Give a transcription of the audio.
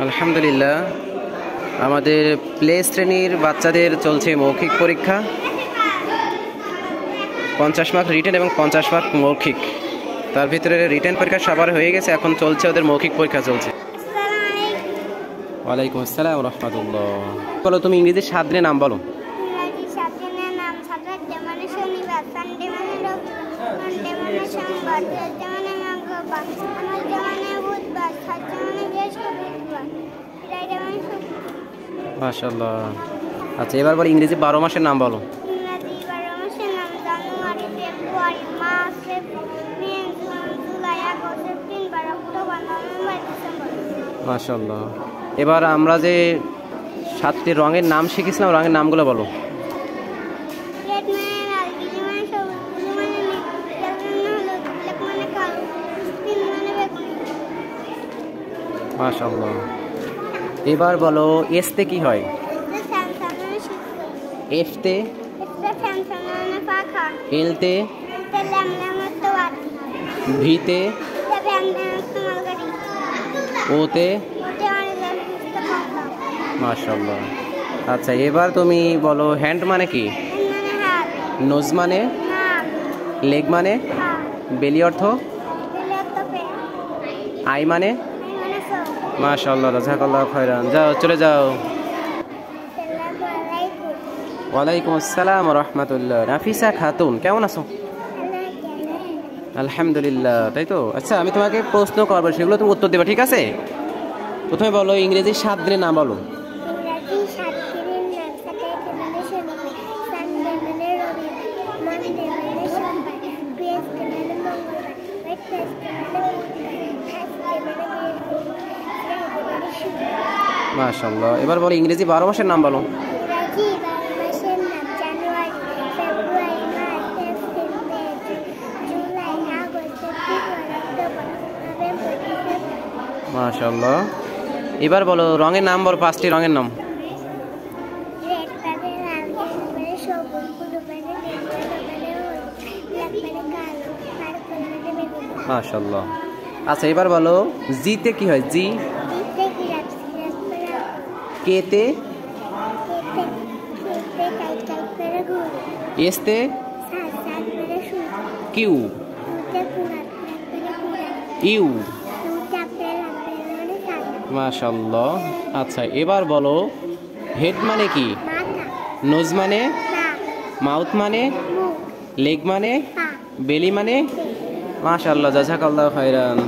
আলহামদুলিল্লাহ, আমাদের প্লে শ্রেণীর বাচ্চাদের চলছে মৌখিক পরীক্ষা। 50 মার্ক রিটেন এবং 50 মার্ক মৌখিক। তার ভিতরে রিটেন পরীক্ষা সবার হয়ে গেছে, এখন চলছে ওদের মৌখিক পরীক্ষা চলছে। ওয়ালাইকুম আসসালাম রহমতুল্লাহ। বলো, তুমি ইংরেজির 7 দিনের নাম বলো। মাশাআল্লাহ। আচ্ছা, এবার বলো ইংরেজি 12 মাসের নাম বলো। মাশাআল্লাহ। এবার আমরা যে 7টি রঙের নাম শিখেছিলাম, রঙের নামগুলো বলো। মাশাআল্লাহ। এবার বলো এস তে কি হয়? এফ তে? এল তে? ভি তে? ও তে? মাশাআল্লাহ। আচ্ছা, এবার তুমি বলো হ্যান্ড মানে কি? নোজ মানে? লেগ মানে? বেলি অর্থ? আই মানে? মাশাআল্লাহ, জাযাকাল্লাহ খায়রান। যাও, চলে যাও। ওয়ালাইকুম আসসালাম রহমতুল্লাহ। নাফিসা খাতুন, কেমন আছো? আলহামদুলিল্লাহ। তাই তো। আচ্ছা, আমি তোমাকে প্রশ্ন করবো, সেগুলো তুমি উত্তর দেবে, ঠিক আছে? প্রথমে বলো ইংরেজি 7 দিনের নাম বলো। মাশাআল্লাহ। এবার বলো ইংরেজি 12 মাসের নাম বলো। মাশাআল্লাহ। এবার বলো রঙের নাম বলো, 5টি রঙের নাম। মাশাআল্লাহ। আচ্ছা, এবার বলো জি তে কি হয়? জি? কে তে? এস তে? কিউ? ইউ? মাশাআল্লাহ। আচ্ছা, এবার বলো হেড মানে কি? নোজ মানে? মাউথ মানে? লেগ মানে? বেলি মানে? মাশাআল্লাহ, জাযাকাল্লাহ খায়রান।